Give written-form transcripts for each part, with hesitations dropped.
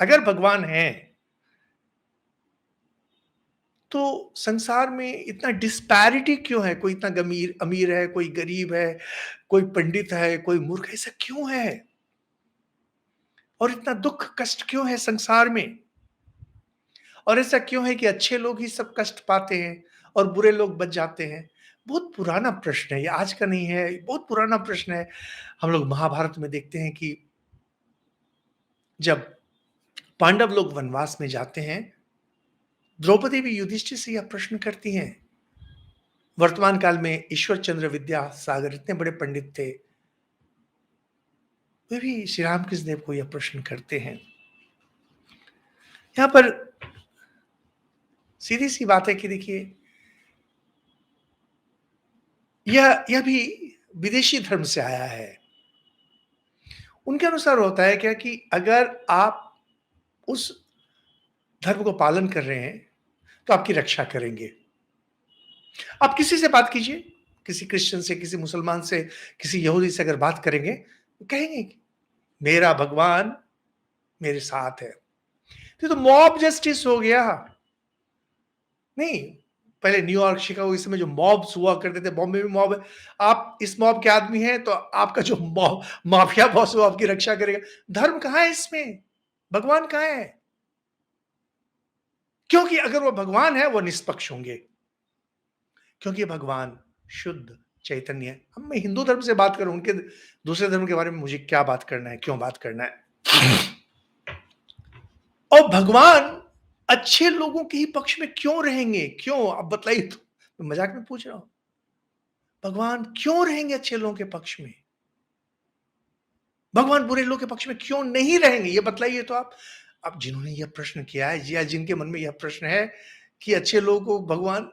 अगर भगवान है, तो संसार में इतना डिस्पैरिटी क्यों है? कोई इतना गमीर अमीर है, कोई गरीब है, कोई पंडित है, कोई मूर्ख है, ऐसा क्यों है? और इतना दुःख कष्ट क्यों है संसार में? और ऐसा क्यों है कि अच्छे लोग ही सब कष्ट पाते हैं और बुरे लोग बच जाते हैं? बहुत पुराना प्रश्न है, ये आज का नहीं है, ये बहुत पुराना प्रश्न है। हम लोग महाभारत में देखते हैं कि जब पांडव लोग वनवास में जाते हैं, द्रौपदी भी युधिष्ठिर से यह प्रश्न करती हैं। वर्तमान काल में ईश्वर चंद्र विद्यासागर इतने बड़े पंडित थे, वे भी श्री रामकृष्ण देव को यह प्रश्न करते हैं। यहाँ पर सीधी सी बात है कि देखिए, यह भी विदेशी धर्म से आया है। उनके अनुसार होता है क्या कि अगर आप उस धर्म को पालन कर रहे हैं, तो आपकी रक्षा करेंगे। आप किसी से बात कीजिए, किसी क्रिश्चियन से, किसी मुसलमान से, किसी यहूदी से अगर बात करेंगे, तो कहेंगे कि मेरा भगवान मेरे साथ है। तो मॉब जस्टिस हो गया। नहीं, पहले न्यूयॉर्क, शिकागो इस समय जो मॉब्स हुआ करते थे, बॉम्बे में मॉब है। आप इस मॉब के आदमी हैं, तो आपका जो मॉब माफिया बॉस है वो आपकी रक्षा करेगा। धर्म कहाँ है इसमें? भगवान कहाँ है? क्योंकि अगर वो भगवान है, वो निष्पक्ष होंगे। क्योंकि भगवान शुद्ध चैतन्य है। अब मैं हिंदू धर्म से बात करूं, उनके दूसरे धर्म के बारे में मुझे क्या बात करना है, क्यों बात करना है? और भगवान अच्छे लोगों के ही पक्ष में क्यों रहेंगे? क्यों? आप बताइए तो। मैं मजाक में पूछ रहा हूं। भगवान क्यों रहेंगे अच्छे लोगों के पक्ष में? भगवान बुरे लोगों के पक्ष में क्यों नहीं रहेंगे? ये बतलाइए तो आप। अब जिन्होंने यह प्रश्न किया है या जिनके मन में यह प्रश्न है कि अच्छे लोगों को भगवान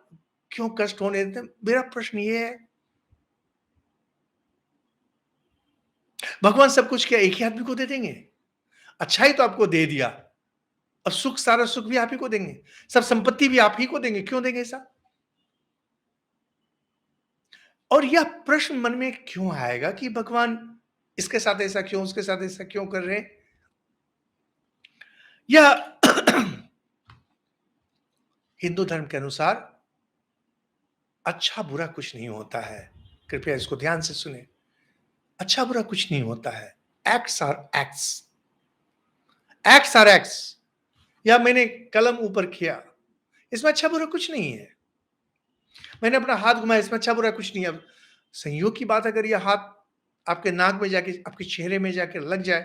क्यों कष्ट होने देते हैं, मेरा प्रश्न ये है, भगवान सब कुछ क्या एक ही आदमी को दे देंगे? अच्छा ही तो आपको दे दिया, और सुख, सारा सुख भी आप ही को देंगे, सब संपत्ति भी आप ही को देंगे, क्यों देंगे ऐसा? और यह प्रश्न मन में क्यों आएगा कि भगवान इसके साथ ऐसा क्यों, उसके साथ ऐसा क्यों कर रहे हैं? यह हिंदू धर्म के अनुसार अच्छा बुरा कुछ नहीं होता है। कृपया इसको ध्यान से सुने। अच्छा बुरा कुछ नहीं होता है। Acts are acts. Acts are acts. या मैंने कलम ऊपर किया, इसमें अच्छा बुरा कुछ नहीं है। मैंने अपना हाथ घुमाया, इसमें अच्छा बुरा कुछ नहीं है। अब संयोग की बात, अगर यह हाथ आपके नाक में जाके, आपके चेहरे में जाके लग जाए,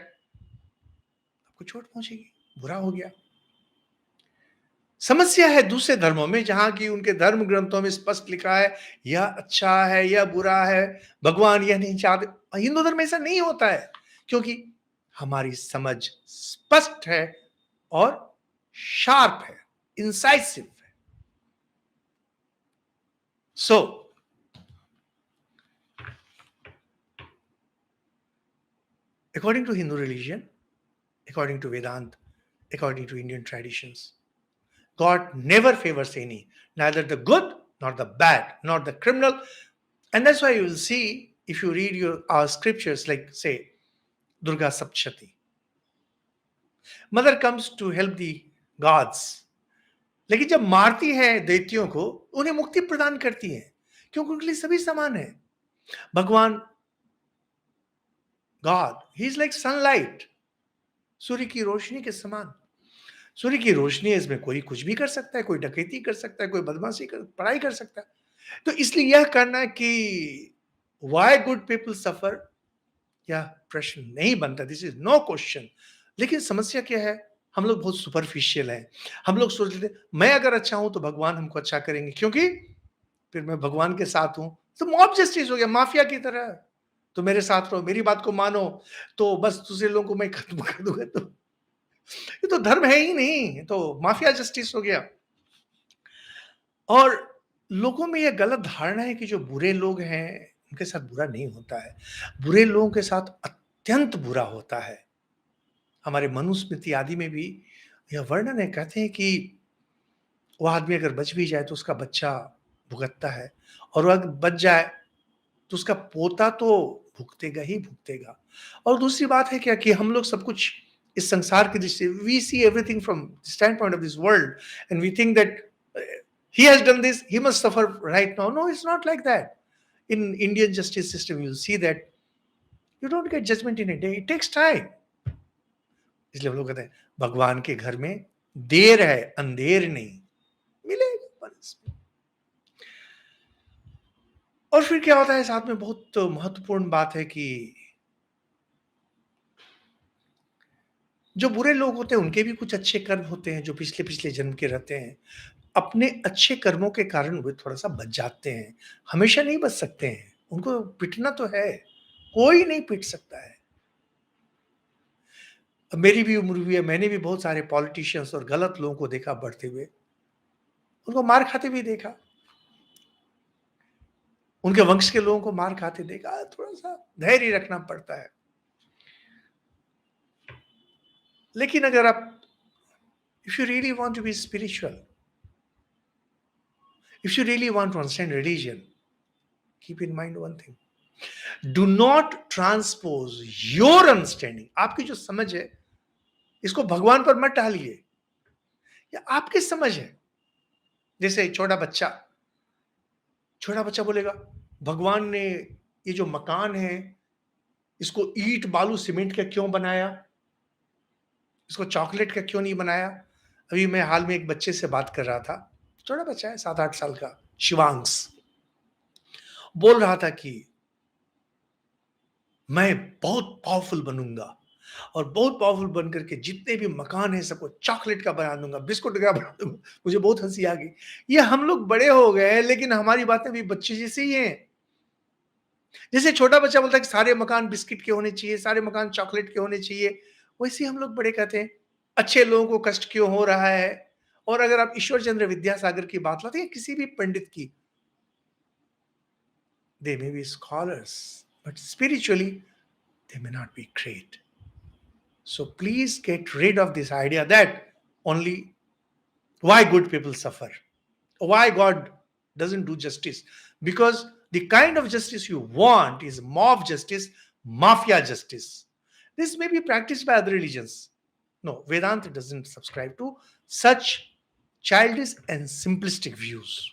आपको चोट पहुंचेगी, बुरा हो गया। समस्या है दूसरे धर्मों में, जहां की उनके धर्म ग्रंथों में स्पष्ट लिखा है यह अच्छा है, यह बुरा है, भगवान यह नहीं चाहते। हिंदू धर्म में ऐसा नहीं होता है, क्योंकि हमारी समझ स्पष्ट है और शार्प है, इंसाइसिव है। So according to Hindu religion, according to Vedanta, according to Indian traditions, God never favors any, neither the good nor the bad, nor the criminal. And that's why you will see, if you read our scriptures, like say Durga Saptashati, mother comes to help the gods, लेकिन जब मारती है दैत्यों को, उन्हें मुक्ति प्रदान करती है, क्योंकि उनके लिए सभी समान है। भगवान God, he is like sunlight, सूर्य की रोशनी के समान। सूर्य की रोशनी है, इसमें कोई कुछ भी कर सकता है, कोई डकैती कर सकता है, कोई बदमाशी कर, पढ़ाई कर सकता है। तो इसलिए यह करना कि व्हाई गुड पीपल सफर, यह प्रश्न नहीं बनता, दिस इज नो क्वेश्चन। लेकिन समस्या क्या है, हम लोग बहुत सुपरफिशियल हैं। हम लोग सोच लेते मैं अगर अच्छा हूं तो भगवान हमको अच्छा करेंगे, क्योंकि फिर मैं भगवान के साथ हूं। तो मॉब जस्टिस हो गया, माफिया की तरह। तो मेरे साथ रहो, मेरी बात को मानो, तो बस दूसरे लोगों को मैं खत्म कर दूंगा। तो ये तो धर्म है ही नहीं, तो माफिया जस्टिस हो गया। और लोगों में यह गलत धारणा है कि जो बुरे लोग हैं उनके साथ बुरा नहीं होता है। बुरे लोगों के साथ अत्यंत बुरा होता है। हमारे मनुस्मृति आदि में भी यह वर्णन है, कहते हैं कि वह आदमी अगर बच भी जाए तो उसका बच्चा भुगतता है, और वह अगर बच जाए तो उसका पोता तो भुगतेगा ही भुगतेगा। और दूसरी बात है क्या कि हम लोग सब कुछ इस संसार की दृष्टि, we see everything from stand point of this world and we think that he has done this, he must suffer right now. No, it's not like that. In Indian justice system, you'll see that you don't get judgment in a day. It takes time. इसलिए हम लोग कहते हैं भगवान के घर में देर है, अंधेर नहीं, मिलेगा punishment. और फिर क्या होता है साथ में, बहुत महत्वपूर्ण बात है कि जो बुरे लोग होते हैं उनके भी कुछ अच्छे कर्म होते हैं जो पिछले पिछले जन्म के रहते हैं। अपने अच्छे कर्मों के कारण वे थोड़ा-सा बच जाते हैं। हमेशा नहीं बच सकते हैं, उनको पिटना तो है, कोई नहीं पिट सकता है। अब मेरी भी उम्र हुई है, मैंने भी बहुत सारे पॉलिटिशियंस और गलत लोगों को देखा बढ़ते हुए, उनको मार खाते भी देखा। उनके वंश के लोगों को मार खाते देखा, थोड़ा-सा धैर्य रखना पड़ता है। लेकिन अगर आप if you really want to be spiritual, if you really want to understand religion, keep in mind one thing. Do not transpose your understanding, आपकी जो समझ है, इसको भगवान पर मत डालिए। ये आपकी समझ है। जैसे छोटा बच्चा बोलेगा, भगवान ने ये जो मकान है, इसको ईंट, बालू, सीमेंट का क्यों बनाया? इसको चॉकलेट का क्यों नहीं बनाया? अभी मैं हाल में एक बच्चे से बात कर रहा था, छोटा बच्चा है 7-8 साल का, शिवांश। बोल रहा था कि मैं बहुत पावरफुल बनूंगा और बहुत पावरफुल बन करके जितने भी मकान है सबको चॉकलेट का बना दूंगा, बिस्कुट का बना दूंगा। मुझे बहुत हंसी आ गई। ये हम लोग बड़े हो गए हैं लेकिन हमारी बातें भी बच्चे जैसे ही हैं। जैसे छोटा बच्चा बोलता है कि सारे मकान बिस्किट के होने चाहिए, सारे मकान चॉकलेट के होने चाहिए, वैसे ही हम लोग बड़े कहते हैं अच्छे लोगों को कष्ट क्यों हो रहा है। और अगर आप ईश्वर चंद्र विद्यासागर की बात लाते हैं, किसी भी पंडित की, they may be scholars but spiritually they may not be great. So please get rid of this idea that only why good people suffer, why God doesn't do justice, because the kind of justice you want is mob justice, mafia justice. This may be practiced by other religions. No, Vedanta doesn't subscribe to such childish and simplistic views.